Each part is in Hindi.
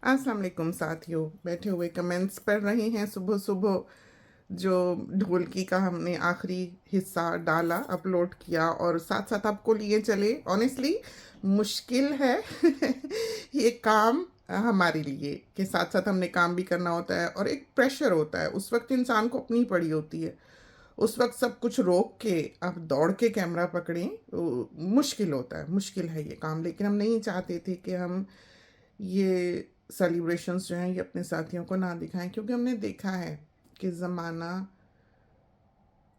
अस्सलाम वालेकुम साथियों, बैठे हुए कमेंट्स पढ़ रहे हैं सुबह सुबह। जो ढोलकी का हमने आखिरी हिस्सा डाला, अपलोड किया और साथ साथ आपको लिए चले। ऑनेस्टली मुश्किल है ये काम हमारे लिए कि साथ साथ हमने काम भी करना होता है और एक प्रेशर होता है। उस वक्त इंसान को अपनी पड़ी होती है, उस वक्त सब कुछ रोक के आप दौड़ के कैमरा पकड़ें, मुश्किल होता है, मुश्किल है ये काम। लेकिन हम नहीं चाहते थे कि हम ये सेलिब्रेशंस जो हैं ये अपने साथियों को ना दिखाएं, क्योंकि हमने देखा है कि ज़माना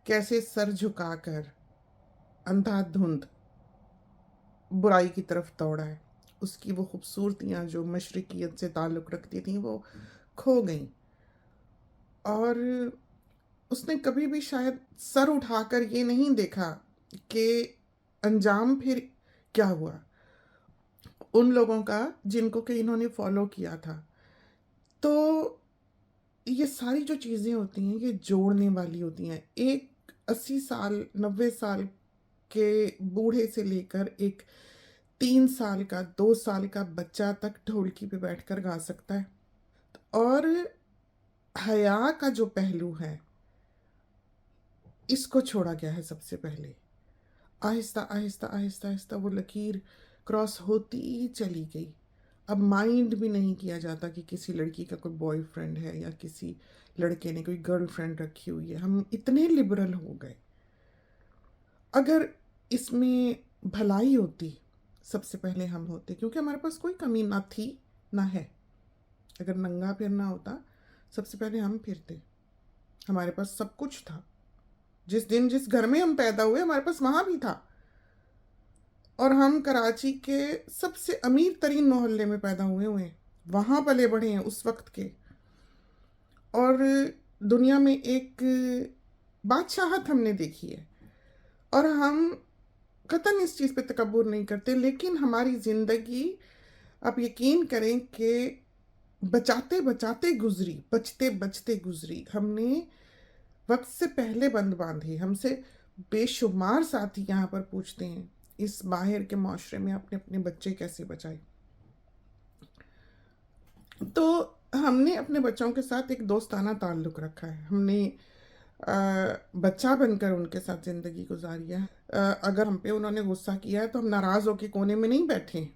कैसे सर झुकाकर अंधाधुंध बुराई की तरफ दौड़ा है। उसकी वो खूबसूरतियाँ जो मशरकियत से ताल्लुक़ रखती थी वो खो गईं, और उसने कभी भी शायद सर उठाकर ये नहीं देखा कि अंजाम फिर क्या हुआ उन लोगों का जिनको कि इन्होंने फॉलो किया था। तो ये सारी जो चीज़ें होती हैं ये जोड़ने वाली होती हैं। एक 80 साल 90 साल के बूढ़े से लेकर एक 3 साल का 2 साल का बच्चा तक ढोलकी पे बैठकर गा सकता है। और हया का जो पहलू है इसको छोड़ा गया है सबसे पहले। आहिस्ता आहिस्ता आहिस्ता आहिस्ता वो लकीर क्रॉस होती चली गई। अब माइंड भी नहीं किया जाता कि किसी लड़की का कोई बॉयफ्रेंड है या किसी लड़के ने कोई गर्लफ्रेंड रखी हुई है। हम इतने लिबरल हो गए। अगर इसमें भलाई होती, सबसे पहले हम होते, क्योंकि हमारे पास कोई कमी ना थी ना है। अगर नंगा फिरना होता सबसे पहले हम फिरते। हमारे पास सब कुछ था। जिस दिन जिस घर में हम पैदा हुए हमारे पास वहाँ भी था, और हम कराची के सबसे अमीर तरीन मोहल्ले में पैदा हुए हैं, वहाँ पले बढ़े हैं उस वक्त के। और दुनिया में एक बादशाहत हमने देखी है, और हम कतन इस चीज़ पे तकब्बुर नहीं करते। लेकिन हमारी ज़िंदगी, आप यकीन करें कि बचाते बचाते गुजरी, बचते बचते गुजरी। हमने वक्त से पहले बंद बांधी। हमसे बेशुमार साथी यहाँ पर पूछते हैं इस बाहर के माशरे में आपने अपने बच्चे कैसे बचाए। तो हमने अपने बच्चों के साथ एक दोस्ताना ताल्लुक़ रखा है। हमने बच्चा बनकर उनके साथ ज़िंदगी गुजारी है। अगर हम पे उन्होंने गुस्सा किया है तो हम नाराज़ होकर कोने में नहीं बैठे।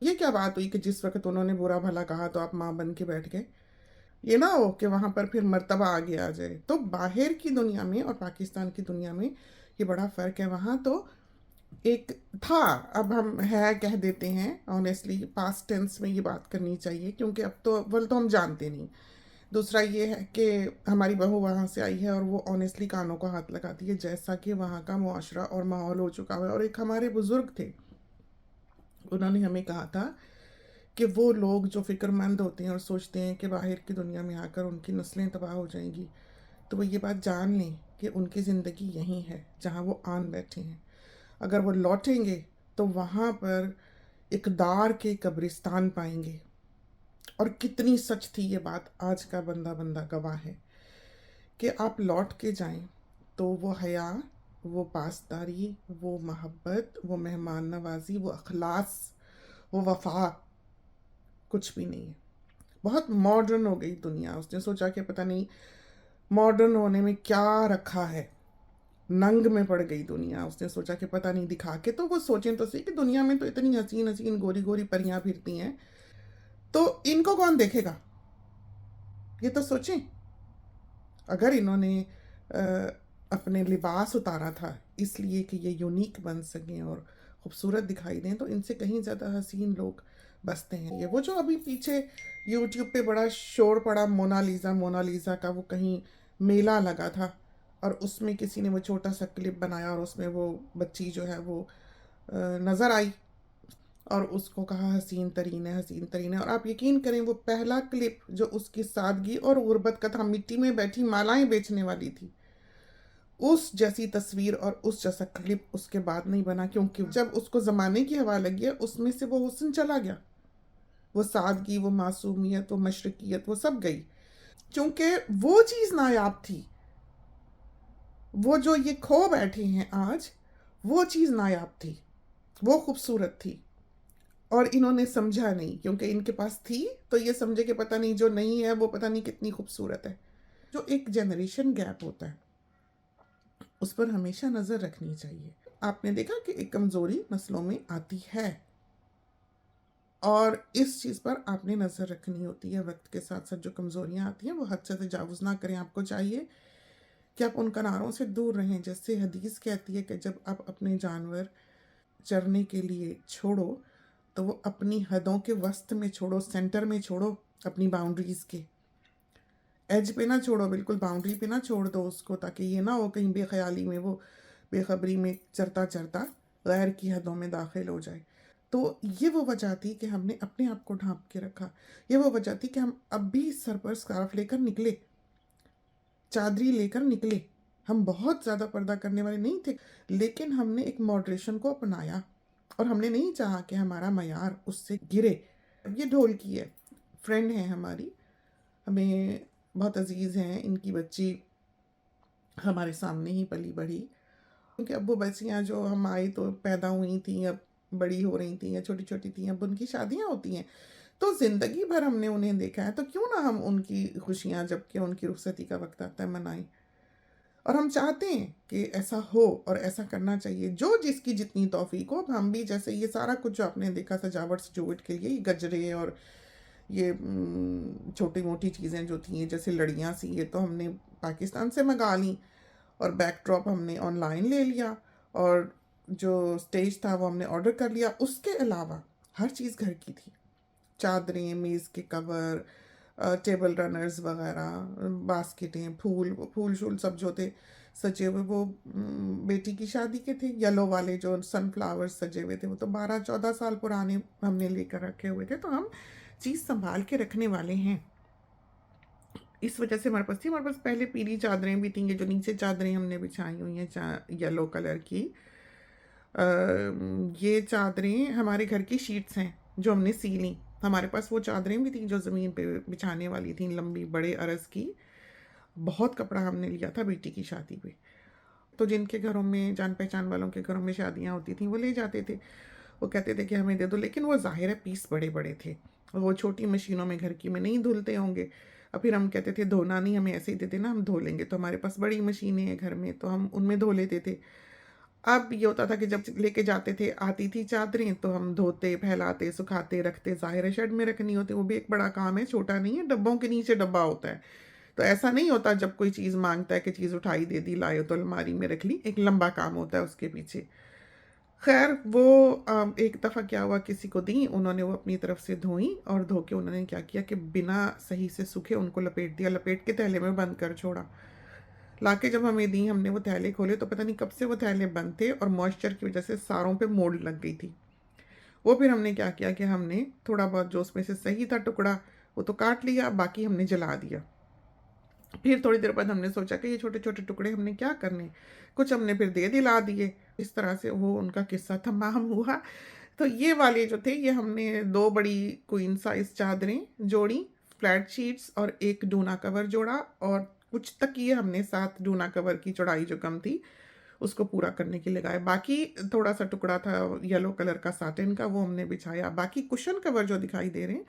ये क्या बात हुई कि जिस वक्त उन्होंने बुरा भला कहा तो आप माँ बन के बैठ गए। ये ना हो कि वहाँ पर फिर मर्तबा आगे आ जाए। तो बाहर की दुनिया में और पाकिस्तान की दुनिया में ये बड़ा फ़र्क है। वहाँ तो एक था, अब हम है कह देते हैं। ऑनेस्टली पास्ट टेंस में ये बात करनी चाहिए, क्योंकि अब तो अव्वल तो हम जानते नहीं। दूसरा ये है कि हमारी बहू वहाँ से आई है और वो ऑनेस्टली कानों को हाथ लगाती है, जैसा कि वहाँ का मुआशरा और माहौल हो चुका है। और एक हमारे बुज़ुर्ग थे, उन्होंने हमें कहा था कि वो लोग जो फ़िक्रमंद होते हैं और सोचते हैं कि बाहर की दुनिया में आकर उनकी नस्लें तबाह हो जाएंगी, तो वो ये बात जान लें कि उनकी ज़िंदगी यहीं है जहाँ वो आन बैठे हैं। अगर वो लौटेंगे तो वहाँ पर इक़दार के कब्रिस्तान पाएंगे। और कितनी सच थी ये बात, आज का बंदा बंदा गवाह है कि आप लौट के जाएं तो वो हया, वो पासदारी, वो मोहब्बत, वो मेहमान नवाजी, वो अखलास, वो वफा कुछ भी नहीं है। बहुत मॉडर्न हो गई दुनिया। उसने सोचा कि पता नहीं मॉडर्न होने में क्या रखा है, नंग में पड़ गई दुनिया। उसने सोचा कि पता नहीं दिखा के, तो वो सोचें तो सही कि दुनिया में तो इतनी हसीन हसीन गोरी गोरी परियां फिरती हैं, तो इनको कौन देखेगा। ये तो सोचें। अगर इन्होंने अपने लिबास उतारा था इसलिए कि ये यूनिक बन सकें और ख़ूबसूरत दिखाई दें, तो इनसे कहीं ज़्यादा हसीन लोग बसते हैं। ये वो जो अभी पीछे यूट्यूब पे बड़ा शोर पड़ा मोनालिसा का, वो कहीं मेला लगा था और उसमें किसी ने वो छोटा सा क्लिप बनाया और उसमें वो बच्ची जो है वो नज़र आई और उसको कहा हसीन तरीन है, हसीन तरीन है। और आप यकीन करें वो पहला क्लिप जो उसकी सादगी और गुर्बत का था, मिट्टी में बैठी मालाएं बेचने वाली थी, उस जैसी तस्वीर और उस जैसा क्लिप उसके बाद नहीं बना, क्योंकि जब उसको ज़माने की हवा लगी है उसमें से वो हुस्न चला गया, वो सादगी, वो मासूमियत, वो मशरकियत, वो सब गई। क्योंकि वो चीज़ नायाब थी। वो जो ये खो बैठे हैं आज, वो चीज़ नायाब थी, वो खूबसूरत थी। और इन्होंने समझा नहीं, क्योंकि इनके पास थी तो ये समझे कि पता नहीं जो नहीं है वो पता नहीं कितनी खूबसूरत है। जो एक जनरेशन गैप होता है उस पर हमेशा नज़र रखनी चाहिए। आपने देखा कि एक कमज़ोरी नस्लों में आती है, और इस चीज़ पर आपने नज़र रखनी होती है। वक्त के साथ साथ जो कमज़ोरियाँ आती हैं वो हद से तजावुज़ ना करें। आपको चाहिए कि आप उन किनारों से दूर रहें। जैसे हदीस कहती है कि जब आप अपने जानवर चरने के लिए छोड़ो तो वो अपनी हदों के वस्त में छोड़ो, सेंटर में छोड़ो, अपनी बाउंड्रीज़ के एज पे ना छोड़ो, बिल्कुल बाउंड्री पे ना छोड़ दो उसको, ताकि ये ना हो कहीं बेख्याली में वो बेखबरी में चरता चरता गैर की हदों में दाखिल हो जाए। तो ये वो वजह थी कि हमने अपने आप को ढांप के रखा। ये वो वजह थी कि हम अब भी सर पर स्कार्फ लेकर निकले, चादरी लेकर निकले। हम बहुत ज़्यादा पर्दा करने वाले नहीं थे, लेकिन हमने एक मॉडरेशन को अपनाया और हमने नहीं चाहा कि हमारा मयार उससे गिरे। अब ये ढोल की है, फ्रेंड है हमारी, हमें बहुत अजीज़ हैं। इनकी बच्ची हमारे सामने ही पली बढ़ी, क्योंकि अब वो बच्चियाँ जो हम आई तो पैदा हुई थी, अब बड़ी हो रही थी या छोटी छोटी थी, अब उनकी शादियाँ होती हैं। तो ज़िंदगी भर हमने उन्हें देखा है, तो क्यों ना हम उनकी खुशियाँ जबकि उनकी रुखसती का वक्त आता है मनाएं। और हम चाहते हैं कि ऐसा हो और ऐसा करना चाहिए, जो जिसकी जितनी तौफीक हो। अब हम भी जैसे ये सारा कुछ जो आपने देखा सजावट सजूवट के लिए, ये गजरे और ये छोटी मोटी चीज़ें जो थी जैसे लड़ियाँ सी, ये तो हमने पाकिस्तान से मंगा ली, और बैकड्रॉप हमने ऑनलाइन ले लिया, और जो स्टेज था वो हमने ऑर्डर कर लिया। उसके अलावा हर चीज़ घर की थी, चादरें, मेज़ के कवर, टेबल रनर्स वगैरह, बास्केटें, फूल फूल शूल सब जो थे सजे हुए, वो बेटी की शादी के थे, येलो वाले जो सनफ्लावर्स सजे हुए थे, वो तो 12-14 साल पुराने हमने लेकर रखे हुए थे। तो हम चीज़ संभाल के रखने वाले हैं। इस वजह से हमारे पास थी। हमारे पास पहले पीली चादरें भी थी, ये जो नीचे चादरें हमने बिछाई हुई हैं येलो कलर की, ये चादरें हमारे घर की शीट्स हैं जो हमने सी ली। हमारे पास वो चादरें भी थी जो ज़मीन पे बिछाने वाली थी, लंबी बड़े अरज़ की। बहुत कपड़ा हमने लिया था बेटी की शादी पे। तो जिनके घरों में जान पहचान वालों के घरों में शादियाँ होती थी वो ले जाते थे, वो कहते थे कि हमें दे दो, लेकिन वो ज़ाहिर है पीस बड़े बड़े थे, वो छोटी मशीनों में घर की में नहीं धुलते होंगे। और फिर हम कहते थे धोना नहीं, हमें ऐसे ही दे देना, हम धो लेंगे। तो हमारे पास बड़ी मशीनें हैं घर में, तो हम उनमें धो लेते थे। अब ये होता था कि जब लेके जाते थे, आती थी चादरें, तो हम धोते, फैलाते, सुखाते, रखते। ज़ाहिर है शेड में रखनी होती, वो भी एक बड़ा काम है, छोटा नहीं है। डब्बों के नीचे डब्बा होता है, तो ऐसा नहीं होता जब कोई चीज़ मांगता है कि चीज़ उठाई दे दी, लाए तो अलमारी में रख ली। एक लंबा काम होता है उसके पीछे। खैर वो एक दफ़ा क्या हुआ, किसी को दी, उन्होंने वो अपनी तरफ से धोई, और धो के उन्होंने क्या किया कि बिना सही से सूखे उनको लपेट दिया, लपेट के थैले में बंद कर छोड़ा। लाके जब हमें दी, हमने वो थैले खोले तो पता नहीं कब से वो थैले बंद थे, और मॉइस्चर की वजह से सारों पे मोल्ड लग गई थी। वो फिर हमने क्या किया कि हमने थोड़ा बहुत जो उसमें से सही था टुकड़ा वो तो काट लिया, बाकी हमने जला दिया। फिर थोड़ी देर बाद हमने सोचा कि ये छोटे छोटे टुकड़े हमने क्या करने, कुछ हमने फिर दे दिला दिए। इस तरह से वो उनका किस्सा तमाम हुआ। तो ये वाले जो थे, ये हमने दो बड़ी क्वीन साइज चादरें जोड़ी, फ्लैट शीट्स, और एक डूना कवर जोड़ा, और कुछ तकिए हमने साथ डूना कवर की चौड़ाई जो कम थी उसको पूरा करने के लिए लगाए। बाकी थोड़ा सा टुकड़ा था येलो कलर का साटिन का, वो हमने बिछाया। बाकी कुशन कवर जो दिखाई दे रहे हैं,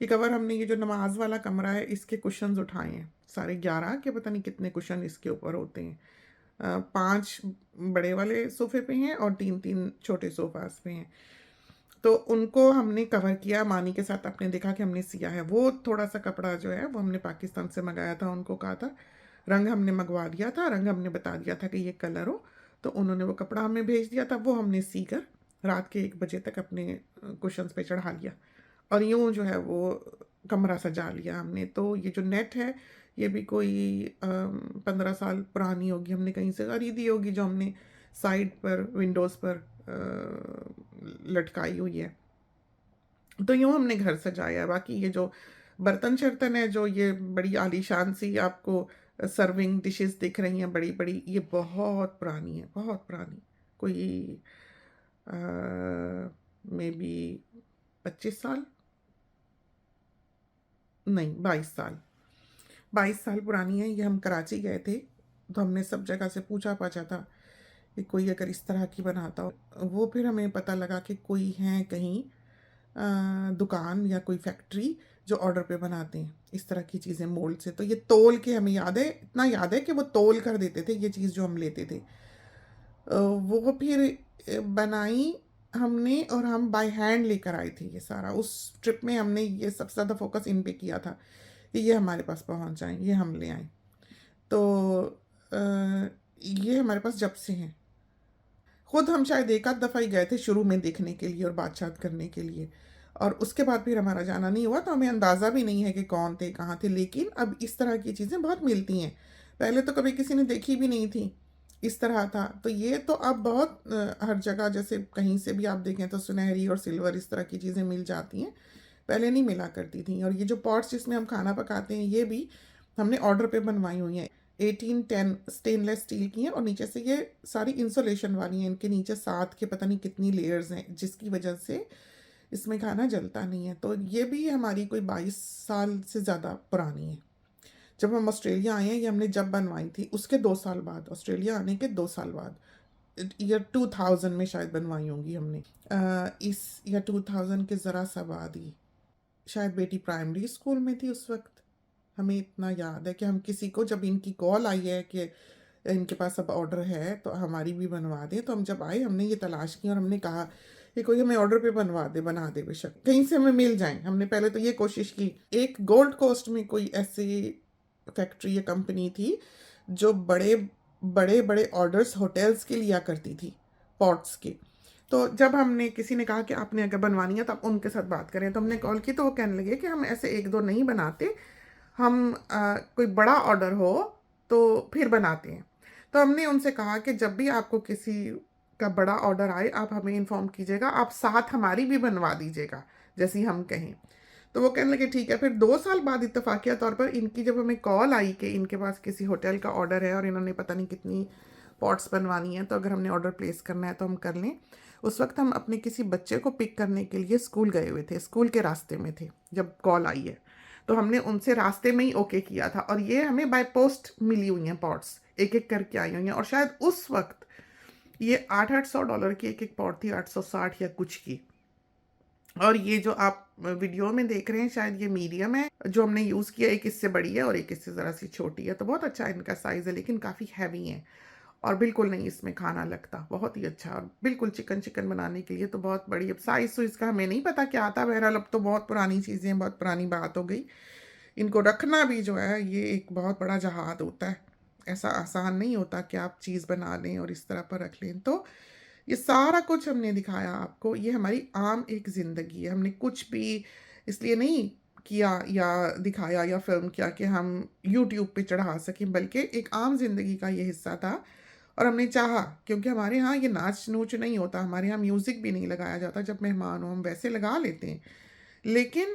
ये कवर हमने, ये जो नमाज वाला कमरा है इसके कुशन्स उठाए हैं सारे 11 के, पता नहीं कितने कुशन इसके ऊपर होते हैं। 5 बड़े वाले सोफे पे हैं और 3-3 छोटे सोफास पे हैं। तो उनको हमने कवर किया मानी के साथ। आपने देखा कि हमने सिया है। वो थोड़ा सा कपड़ा जो है वो हमने पाकिस्तान से मंगाया था, उनको कहा था, रंग हमने मंगवा दिया था, रंग हमने बता दिया था कि ये कलर हो, तो उन्होंने वो कपड़ा हमें भेज दिया था। वो हमने सी कर रात के 1 बजे तक अपने कुशन्स पे चढ़ा लिया, और यूँ जो है वो कमरा सजा लिया हमने। तो ये जो नेट है ये भी कोई 15 साल पुरानी होगी, हमने कहीं से खरीदी होगी, जो हमने साइड पर विंडोज़ पर लटकाई हुई है। तो यूँ हमने घर सजाया है। बाकी ये जो बर्तन शर्तन है, जो ये बड़ी आलीशान सी आपको सर्विंग डिशेस दिख रही हैं बड़ी बड़ी, ये बहुत पुरानी है, बहुत पुरानी। कोई मे बी 25 साल, नहीं 22 साल, 22 साल पुरानी है। ये हम कराची गए थे तो हमने सब जगह से पूछा पाछा था कि कोई अगर इस तरह की बनाता हो। वो फिर हमें पता लगा कि कोई है कहीं दुकान या कोई फैक्ट्री जो ऑर्डर पे बनाते हैं इस तरह की चीज़ें मोल्ड से। तो ये तोल के हमें याद है, इतना याद है कि वो तोल कर देते थे ये चीज़ जो हम लेते थे। वो फिर बनाई हमने और हम बाय हैंड लेकर आए थे ये सारा। उस ट्रिप में हमने ये सबसे ज़्यादा फोकस इन पे किया था कि ये हमारे पास पहुंच जाए, ये हम ले आए। तो ये हमारे पास जब से हैं। खुद हम शायद एक आध दफ़ा ही गए थे शुरू में देखने के लिए और बातचीत करने के लिए, और उसके बाद फिर हमारा जाना नहीं हुआ, तो हमें अंदाज़ा भी नहीं है कि कौन थे कहाँ थे। लेकिन अब इस तरह की चीज़ें बहुत मिलती हैं, पहले तो कभी किसी ने देखी भी नहीं थी, इस तरह था। तो ये तो अब बहुत हर जगह, जैसे कहीं से भी आप देखें तो सुनहरी और सिल्वर इस तरह की चीज़ें मिल जाती हैं, पहले नहीं मिला करती थी। और ये जो पॉट्स जिसमें हम खाना पकाते हैं ये भी हमने ऑर्डर पे बनवाई हुई हैं। 1810 स्टेनलेस स्टील की हैं और नीचे से ये सारी इंसुलेशन वाली हैं। इनके नीचे 7 के पता नहीं कितनी लेयर्स हैं जिसकी वजह से इसमें खाना जलता नहीं है। तो ये भी हमारी कोई 22 साल से ज़्यादा पुरानी है। जब हम ऑस्ट्रेलिया आए हैं, ये हमने जब बनवाई थी उसके 2 साल बाद, ऑस्ट्रेलिया आने के 2 साल बाद, ईयर 2000 में शायद बनवाई होंगी हमने। इस ईयर 2000 के ज़रा सा बाद ही, शायद बेटी प्राइमरी स्कूल में थी उस वक्त। हमें इतना याद है कि हम किसी को, जब इनकी कॉल आई है कि इनके पास अब ऑर्डर है तो हमारी भी बनवा दें, तो हम जब आए हमने ये तलाश की और हमने कहा कि कोई हमें ऑर्डर पे बनवा दे, बना दे बेशक, कहीं से हमें मिल जाए। हमने पहले तो ये कोशिश की। एक गोल्ड कोस्ट में कोई ऐसी फैक्ट्री या कंपनी थी जो बड़े बड़े बड़े ऑर्डर्स होटल्स के लिया करती थी, पॉट्स के। तो जब हमने, किसी ने कहा कि आपने अगर बनवानी है तो आप उनके साथ बात करें, तो हमने कॉल की तो वो कहने लगे कि हम ऐसे एक दो नहीं बनाते, हम कोई बड़ा ऑर्डर हो तो फिर बनाते हैं। तो हमने उनसे कहा कि जब भी आपको किसी का बड़ा ऑर्डर आए आप हमें इन्फॉर्म कीजिएगा, आप साथ हमारी भी बनवा दीजिएगा जैसी हम कहें। तो वो कहने लगे ठीक है। फिर 2 साल बाद इत्तेफाकिया तौर पर इनकी जब हमें कॉल आई कि इनके पास किसी होटल का ऑर्डर है और इन्होंने पता नहीं कितनी पॉट्स बनवानी है, तो अगर हमने ऑर्डर प्लेस करना है तो हम कर लें। उस वक्त हम अपने किसी बच्चे को पिक करने के लिए स्कूल गए हुए थे, स्कूल के रास्ते में थे जब कॉल आई है। तो हमने उनसे रास्ते में ही ओके किया था और ये हमें बाय पोस्ट मिली हुई हैं पॉट्स, एक एक करके आई हुई हैं। और शायद उस वक्त ये $800 की एक एक पॉट थी, 860 या कुछ की। और ये जो आप वीडियो में देख रहे हैं शायद ये मीडियम है जो हमने यूज़ किया, एक इससे बड़ी है और एक इससे ज़रा सी छोटी है। तो बहुत अच्छा इनका साइज़ है, लेकिन काफ़ी हैवी है और बिल्कुल नहीं इसमें खाना लगता, बहुत ही अच्छा। और बिल्कुल चिकन चिकन बनाने के लिए तो बहुत बड़ी। अब साइज़ तो इसका हमें नहीं पता क्या आता, बहरहाल अब तो बहुत पुरानी चीज़ें, बहुत पुरानी बात हो गई। इनको रखना भी जो है ये एक बहुत बड़ा जहाद होता है, ऐसा आसान नहीं होता कि आप चीज़ बना लें और इस तरह पर रख लें। तो ये सारा कुछ हमने दिखाया आपको, ये हमारी आम एक ज़िंदगी है। हमने कुछ भी इसलिए नहीं किया या दिखाया या फ़िल्म किया कि हम यूट्यूब पे चढ़ा सकें, बल्कि एक आम ज़िंदगी का ये हिस्सा था। और हमने चाहा, क्योंकि हमारे यहाँ ये नाच नूच नहीं होता, हमारे यहाँ म्यूज़िक भी नहीं लगाया जाता जब मेहमान हो, हम वैसे लगा लेते हैं। लेकिन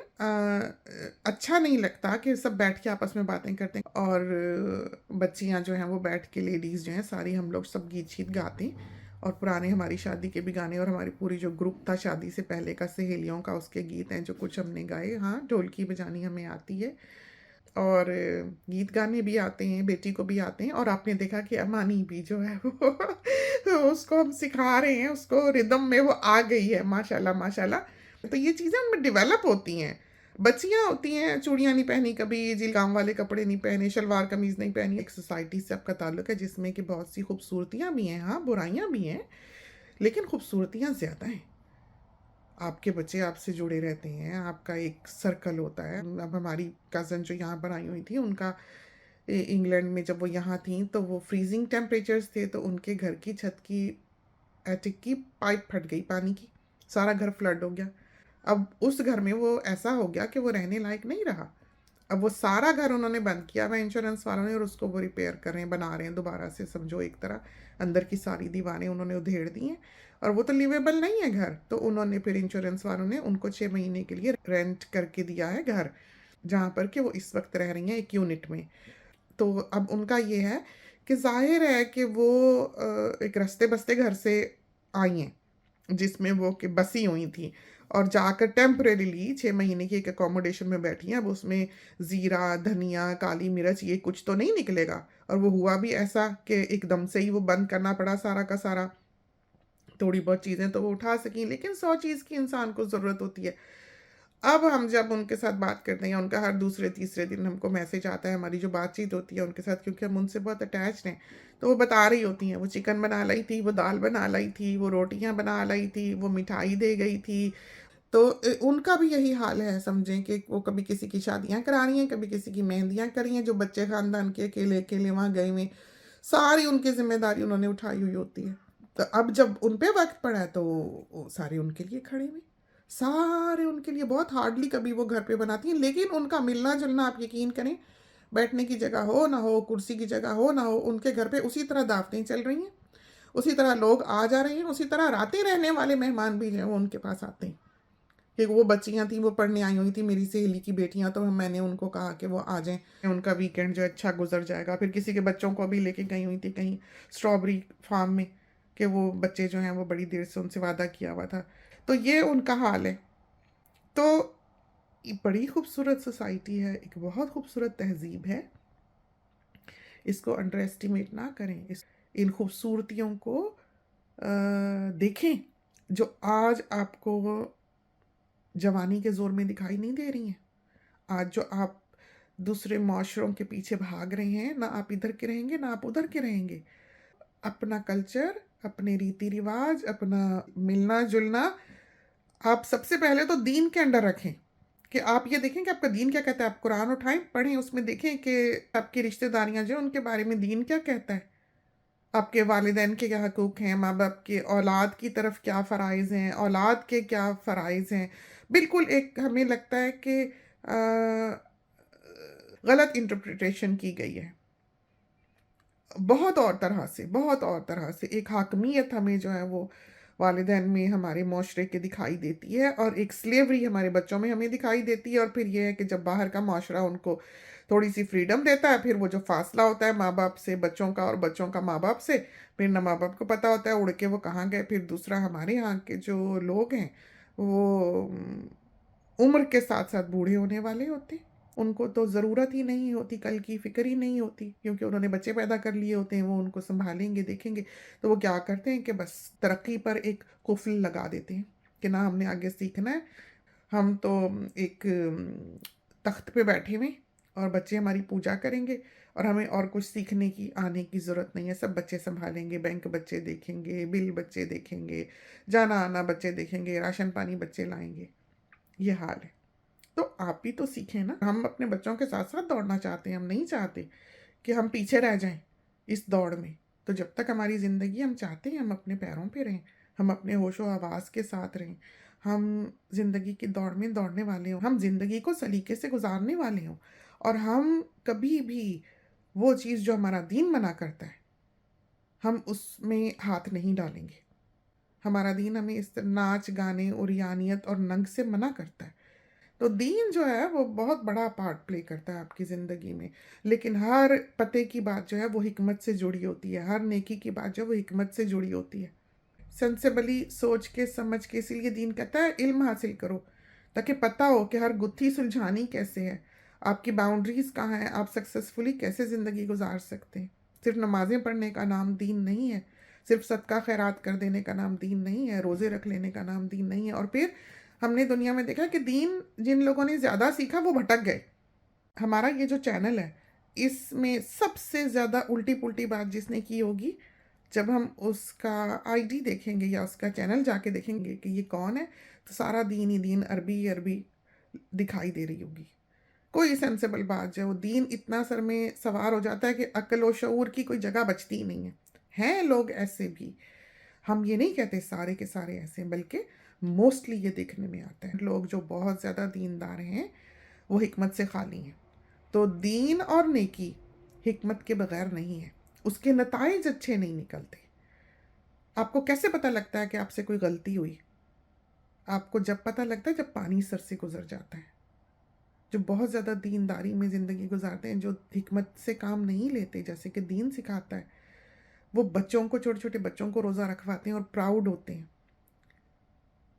अच्छा नहीं लगता कि सब बैठ के आपस में बातें करते हैं और बच्चियां जो हैं वो बैठ के, लेडीज़ जो हैं सारी, हम लोग सब गीत शीत गाते हैं और पुराने हमारी शादी के भी गाने, और हमारी पूरी जो ग्रुप था शादी से पहले का सहेलियों का, उसके गीत हैं जो कुछ हमने गाए। हाँ, ढोलकी बजानी हमें आती है और गीत गाने भी आते हैं, बेटी को भी आते हैं। और आपने देखा कि अमानी भी जो है वो उसको हम सिखा रहे हैं, उसको रिदम में वो आ गई है, माशाल्लाह माशाल्लाह। तो ये चीज़ें उनमें डेवलप होती हैं। बच्चियाँ होती हैं, चूड़ियाँ नहीं पहनी कभी, जिलगाम वाले कपड़े नहीं पहने, शलवार कमीज़ नहीं पहनी। एक सोसाइटी से आपका ताल्लुक है जिसमें कि बहुत सी खूबसूरतियाँ भी हैं, हाँ बुराइयाँ भी हैं, लेकिन खूबसूरतियाँ ज़्यादा हैं। आपके बच्चे आपसे जुड़े रहते हैं, आपका एक सर्कल होता है। अब हमारी कज़न जो यहाँ पर आई हुई थी, उनका इंग्लैंड में जब वो यहाँ थी तो वो फ्रीजिंग टेम्परेचर्स थे, तो उनके घर की छत की, एटिक की पाइप फट गई पानी की, सारा घर फ्लड हो गया। अब उस घर में वो ऐसा हो गया कि वो रहने लायक नहीं रहा। अब वो सारा घर उन्होंने बंद किया हुआ इंश्योरेंस वालों ने, और उसको वो रिपेयर कर रहे हैं, बना रहे हैं दोबारा से, समझो एक तरह। अंदर की सारी दीवारें उन्होंने उधेड़ दी हैं और वो तो लिवेबल नहीं है घर। तो उन्होंने फिर इंश्योरेंस वालों ने उनको 6 महीने के लिए रेंट करके दिया है घर, जहाँ पर कि वो इस वक्त रह रही हैं एक यूनिट में। तो अब उनका ये है कि जाहिर है कि वो एक रस्ते बस्ते घर से आई हैं जिसमें वो कि बसी हुई थी, और जाकर टेम्परेरीली 6 महीने की एक अकोमोडेशन में बैठी हैं। अब उसमें ज़ीरा, धनिया, काली मिर्च ये कुछ तो नहीं निकलेगा। और वो हुआ भी ऐसा कि एकदम से ही वो बंद करना पड़ा सारा का सारा। थोड़ी बहुत चीज़ें तो वो उठा सकें, लेकिन 100 चीज़ की इंसान को ज़रूरत होती है। अब हम जब उनके साथ बात करते हैं, उनका हर दूसरे तीसरे दिन हमको मैसेज आता है, हमारी जो बातचीत होती है उनके साथ, क्योंकि हम उनसे बहुत अटैच्ड हैं, तो वो बता रही होती हैं, वो चिकन बना लाई थी, वो दाल बना लाई थी, वो रोटियां बना लाई थी, वो मिठाई दे गई थी। तो उनका भी यही हाल है, समझें कि वो कभी किसी की शादियां करा रही हैं, कभी किसी की मेहंदियां करी हैं, जो बच्चे खानदान के अकेले अकेले वहाँ गए हुए, सारी उनकी जिम्मेदारी उन्होंने उठाई हुई होती है। तो अब जब उन पे वक्त पड़ा है तो वो सारे उनके लिए खड़े हुए, सारे उनके लिए। बहुत हार्डली कभी वो घर पे बनाती हैं, लेकिन उनका मिलना जुलना आप यकीन करें, बैठने की जगह हो ना हो, कुर्सी की जगह हो ना हो, उनके घर पे उसी तरह दावतें चल रही हैं, उसी तरह लोग आ जा रहे हैं, उसी तरह रातें रहने वाले मेहमान भी जो हैं वो उनके पास आते हैं। कि वो बच्चियां थी, वो पढ़ने आई हुई थी, मेरी सहेली की बेटियां, तो मैंने उनको कहा कि वो आ जाएं, उनका वीकेंड जो अच्छा गुजर जाएगा। फिर किसी के बच्चों को भी लेके गई हुई थी कहीं स्ट्रॉबेरी फार्म में, कि वो बच्चे जो हैं वो बड़ी देर से उनसे वादा किया हुआ था। तो ये उनका हाल है। तो ये बड़ी खूबसूरत सोसाइटी है, एक बहुत खूबसूरत तहजीब है, इसको अंडर एस्टिमेट ना करें। इन खूबसूरतियों को देखें जो आज आपको जवानी के ज़ोर में दिखाई नहीं दे रही हैं। आज जो आप दूसरे माशरों के पीछे भाग रहे हैं, ना आप इधर के रहेंगे ना आप उधर के रहेंगे। अपना कल्चर, अपने रीति रिवाज, अपना मिलना जुलना आप सबसे पहले तो दीन के अंडर रखें। कि आप ये देखें कि आपका दीन क्या कहता है, आप कुरान उठाएं, पढ़ें, उसमें देखें कि आपकी रिश्तेदारियां जो उनके बारे में दीन क्या कहता है, आपके वालिदैन के क्या हकूक़ हैं, माँ बाप के औलाद की तरफ क्या फ़राइज़ हैं, औलाद के क्या फ़राइज़ हैं। बिल्कुल एक हमें लगता है कि गलत इंटरप्रिटेशन की गई है, बहुत और तरह से, बहुत और तरह से। एक हाकमियत हमें जो है वो वालिदैन में हमारे माशरे के दिखाई देती है, और एक स्लेवरी हमारे बच्चों में हमें दिखाई देती है। और फिर ये है कि जब बाहर का माशरा उनको थोड़ी सी फ्रीडम देता है, फिर वो जो फासला होता है माँ बाप से बच्चों का और बच्चों का माँ बाप से, फिर ना माँ बाप को पता होता है उड़ के वो कहाँ गए। फिर दूसरा, हमारे यहाँ के जो लोग हैं वो उम्र के साथ साथ बूढ़े होने वाले होते हैं। उनको तो ज़रूरत ही नहीं होती, कल की फ़िक्र ही नहीं होती, क्योंकि उन्होंने बच्चे पैदा कर लिए होते हैं, वो उनको संभालेंगे, देखेंगे। तो वो क्या करते हैं कि बस तरक्की पर एक कुफ़ल लगा देते हैं कि ना हमने आगे सीखना है, हम तो एक तख्त पे बैठे हुए और बच्चे हमारी पूजा करेंगे, और हमें और कुछ सीखने की आने की ज़रूरत नहीं है। सब बच्चे संभालेंगे, बैंक बच्चे देखेंगे, बिल बच्चे देखेंगे, जाना आना बच्चे देखेंगे, राशन पानी बच्चे लाएंगे। ये हाल है। तो आप भी तो सीखें ना। हम अपने बच्चों के साथ साथ दौड़ना चाहते हैं, हम नहीं चाहते कि हम पीछे रह जाएं इस दौड़ में। तो जब तक हमारी ज़िंदगी, हम चाहते हैं हम अपने पैरों पे रहें, हम अपने होशो हवास के साथ रहें, हम ज़िंदगी की दौड़ में दौड़ने वाले हों, हम ज़िंदगी को सलीके से गुजारने वाले हों, और हम कभी भी वो चीज़ जो हमारा दीन मना करता है, हम उसमें हाथ नहीं डालेंगे। हमारा दीन हमें इस नाच गाने, उरियानियत और नंग से मना करता है। तो दीन जो है वो बहुत बड़ा पार्ट प्ले करता है आपकी ज़िंदगी में। लेकिन हर पते की बात जो है वो हिकमत से जुड़ी होती है, हर नेकी की बात जो है वो हिकमत से जुड़ी होती है। सेंसेबली सोच के समझ के, इसीलिए दीन कहता है इल्म हासिल करो, ताकि पता हो कि हर गुत्थी सुलझानी कैसे है, आपकी बाउंड्रीज कहाँ हैं, आप सक्सेसफुली कैसे ज़िंदगी गुजार सकते हैं। सिर्फ नमाज़ें पढ़ने का नाम दीन नहीं है, सिर्फ सदका खैरात कर देने का नाम दीन नहीं है, रोज़े रख लेने का नाम दीन नहीं है। और फिर हमने दुनिया में देखा कि दीन जिन लोगों ने ज़्यादा सीखा वो भटक गए। हमारा ये जो चैनल है, इसमें सबसे ज़्यादा उल्टी पुल्टी बात जिसने की होगी, जब हम उसका आईडी देखेंगे या उसका चैनल जाके देखेंगे कि ये कौन है, तो सारा दीन ही दीन, अरबी अरबी दिखाई दे रही होगी। कोई सेंसेबल बात जो है, वो दीन इतना सर में सवार हो जाता है कि अक्ल व शऊर की कोई जगह बचती ही नहीं है। हैं लोग ऐसे भी, हम ये नहीं कहते सारे के सारे ऐसे, बल्कि मोस्टली ये देखने में आता है लोग जो बहुत ज़्यादा दीनदार हैं वो हिकमत से खाली हैं। तो दीन और नेकी हिकमत के बगैर नहीं है, उसके नताइज अच्छे नहीं निकलते। आपको कैसे पता लगता है कि आपसे कोई गलती हुई? आपको जब पता लगता है जब पानी सर से गुजर जाता है। जो बहुत ज़्यादा दीनदारी में ज़िंदगी गुजारते हैं, जो हिकमत से काम नहीं लेते जैसे कि दीन सिखाता है, वो बच्चों को, छोटे छोटे बच्चों को रोज़ा रखवाते हैं और प्राउड होते हैं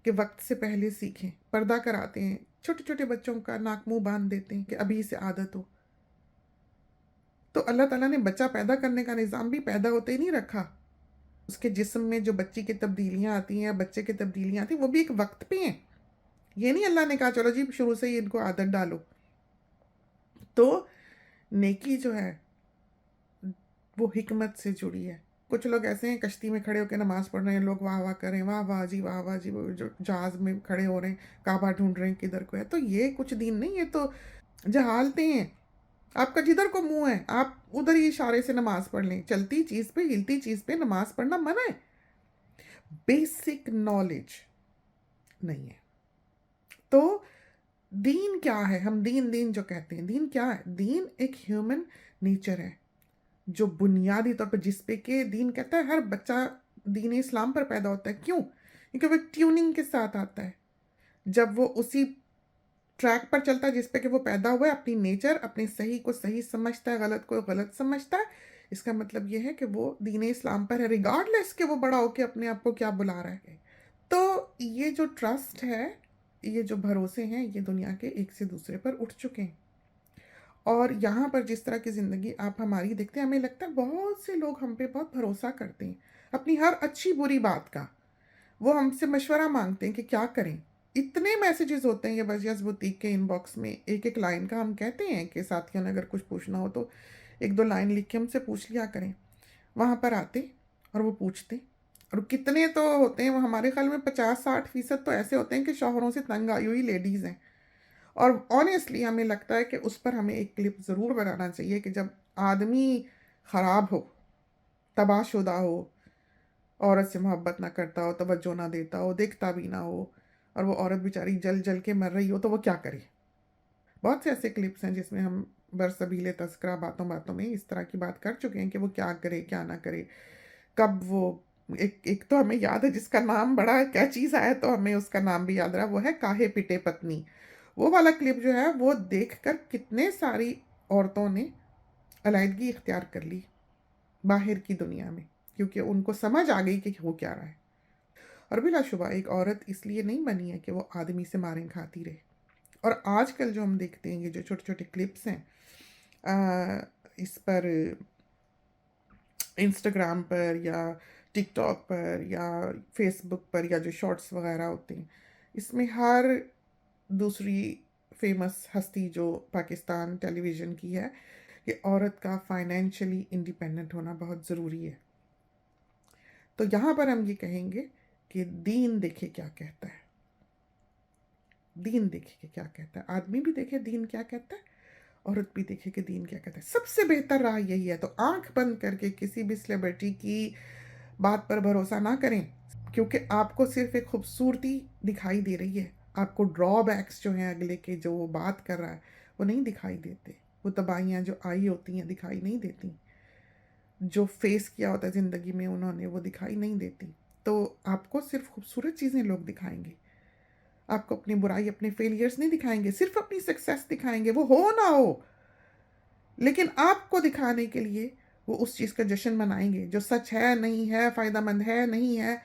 कि वक्त से पहले सीखें, पर्दा कराते हैं, छोटे छोटे बच्चों का नाक मुंह बांध देते हैं कि अभी से आदत हो। तो अल्लाह ताला ने बच्चा पैदा करने का निज़ाम भी पैदा होते ही नहीं रखा। उसके जिस्म में जो बच्ची की तब्दीलियाँ आती हैं, बच्चे की तब्दीलियाँ आती हैं, वो भी एक वक्त पे हैं। ये नहीं अल्लाह ने कहा चलो जी शुरू से ही इनको आदत डालो। तो नेकी जो है वो हिकमत से जुड़ी है। कुछ लोग ऐसे हैं कश्ती में खड़े होकर नमाज पढ़ रहे हैं, लोग वाह वाह करें, वाह वाह जी वाह वाह जी, वो जो जहाज में खड़े हो रहे हैं काबा ढूंढ रहे हैं किधर को है। तो ये कुछ दीन नहीं, ये तो जहालते हैं। आपका जिधर को मुंह है आप उधर ही इशारे से नमाज पढ़ लें। चलती चीज पे हिलती चीज पे नमाज पढ़ना मना है। बेसिक नॉलेज नहीं है। तो दीन क्या है? हम दीन दीन जो कहते हैं, दीन क्या है? दीन एक ह्यूमन नेचर है जो बुनियादी तौर पर जिस पे के दीन कहता है हर बच्चा दीन इस्लाम पर पैदा होता है। क्यों? क्योंकि वो ट्यूनिंग के साथ आता है। जब वो उसी ट्रैक पर चलता है जिस पे कि वो पैदा हुआ है, अपनी नेचर, अपने सही को सही समझता है, गलत को गलत समझता है। इसका मतलब ये है कि वो दीन इस्लाम पर है, रिगार्डलेस कि वो बड़ा होके अपने आप को क्या बुला रहा है। तो ये जो ट्रस्ट है, ये जो भरोसे हैं, ये दुनिया के एक से दूसरे पर उठ चुके हैं। और यहाँ पर जिस तरह की ज़िंदगी आप हमारी देखते हैं, हमें लगता है बहुत से लोग हम पे बहुत भरोसा करते हैं अपनी हर अच्छी बुरी बात का। वो हमसे मशवरा मांगते हैं कि क्या करें। इतने मैसेजेस होते हैं ये वजियस बुटीक के इनबॉक्स में, एक एक लाइन का। हम कहते हैं कि साथियों ने अगर कुछ पूछना हो तो एक दो लाइन लिख के हमसे पूछ लिया करें। वहाँ पर आते और वो पूछते, और कितने तो होते हैं वो, हमारे ख्याल में 50-60% तो ऐसे होते हैं कि शौहरों से तंग आई हुई लेडीज़ हैं। और ऑनेस्टली हमें लगता है कि उस पर हमें एक क्लिप ज़रूर बनाना चाहिए कि जब आदमी ख़राब हो, तबाहशुदा हो, औरत से मोहब्बत ना करता हो, तवज्जो ना देता हो, देखता भी ना हो, और वो औरत बेचारी जल जल के मर रही हो, तो वो क्या करे। बहुत से ऐसे क्लिप्स हैं जिसमें हम बरसबीले तस्करा बातों बातों में इस तरह की बात कर चुके हैं कि वो क्या करे क्या ना करे, कब वो। एक एक तो हमें याद है जिसका नाम बड़ा कैची सा है, तो हमें उसका नाम भी याद रहा, वो है काहे पिटे पत्नी। वो वाला क्लिप जो है वो देखकर कितने सारी औरतों ने अलहदगी इख्तियार कर ली बाहर की दुनिया में, क्योंकि उनको समझ आ गई कि हो क्या रहा है। और बिलाशुबा एक औरत इसलिए नहीं बनी है कि वो आदमी से मारें खाती रहे। और आजकल जो हम देखते हैं ये जो छोटे छोटे क्लिप्स हैं इस पर, इंस्टाग्राम पर या टिकटॉक पर या फेसबुक पर, या जो शॉर्ट्स वगैरह होते हैं, इसमें हर दूसरी फेमस हस्ती जो पाकिस्तान टेलीविज़न की है कि औरत का फाइनेंशियली इंडिपेंडेंट होना बहुत ज़रूरी है। तो यहाँ पर हम ये कहेंगे कि दीन देखे क्या कहता है, दीन देखे कि क्या कहता है। आदमी भी देखे दीन क्या कहता है, औरत भी देखे कि दीन क्या कहता है। सबसे बेहतर राह यही है। तो आंख बंद करके किसी भी सेलिब्रिटी की बात पर भरोसा ना करें, क्योंकि आपको सिर्फ एक खूबसूरती दिखाई दे रही है। आपको ड्रॉबैक्स जो हैं अगले के, जो वो बात कर रहा है, वो नहीं दिखाई देते। वो तबाहियाँ जो आई होती हैं दिखाई नहीं देती, जो फेस किया होता है ज़िंदगी में उन्होंने, वो दिखाई नहीं देती। तो आपको सिर्फ खूबसूरत चीज़ें लोग दिखाएंगे, आपको अपनी बुराई, अपने फेलियर्स नहीं दिखाएंगे, सिर्फ अपनी सक्सेस दिखाएंगे, वो हो ना हो। लेकिन आपको दिखाने के लिए वो उस चीज़ का जश्न मनाएंगे जो सच है, नहीं है, फ़ायदेमंद है, नहीं है,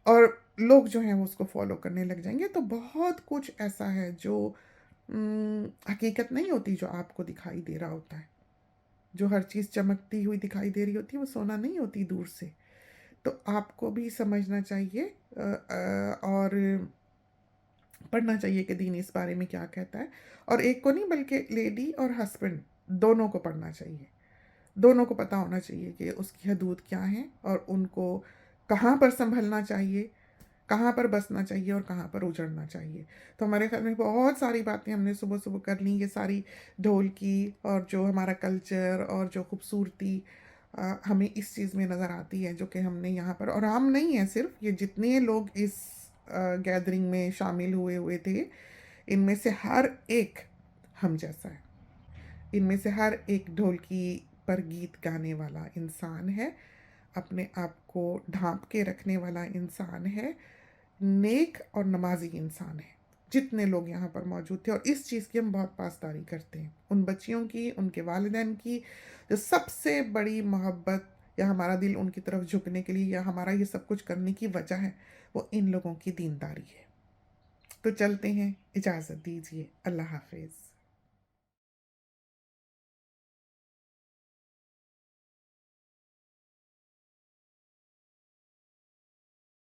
और लोग जो हैं वो उसको फॉलो करने लग जाएंगे। तो बहुत कुछ ऐसा है जो हकीकत नहीं होती, जो आपको दिखाई दे रहा होता है। जो हर चीज़ चमकती हुई दिखाई दे रही होती है वो सोना नहीं होती दूर से। तो आपको भी समझना चाहिए और पढ़ना चाहिए कि दीन इस बारे में क्या कहता है। और एक को नहीं बल्कि लेडी और हस्बैंड दोनों को पढ़ना चाहिए। दोनों को पता होना चाहिए कि उसकी हदूद क्या हैं और उनको कहाँ पर संभलना चाहिए, कहाँ पर बसना चाहिए और कहाँ पर उजड़ना चाहिए। तो हमारे ख्याल में बहुत सारी बातें हमने सुबह सुबह कर ली, ये सारी ढोल की, और जो हमारा कल्चर और जो खूबसूरती हमें इस चीज़ में नज़र आती है, जो कि हमने यहाँ पर, और हम नहीं हैं सिर्फ, ये जितने लोग इस गैदरिंग में शामिल हुए हुए थे, इनमें से हर एक हम जैसा है। इनमें से हर एक ढोलकी पर गीत गाने वाला इंसान है, अपने आप को ढांप के रखने वाला इंसान है, नेक और नमाजी इंसान है। जितने लोग यहाँ पर मौजूद थे, और इस चीज़ की हम बहुत पासदारी करते हैं, उन बच्चियों की, उनके वालिदैन की, जो सबसे बड़ी मोहब्बत या हमारा दिल उनकी तरफ झुकने के लिए या हमारा ये सब कुछ करने की वजह है, वो इन लोगों की दीनदारी है। तो चलते हैं, इजाज़त दीजिए, अल्लाह हाफिज़।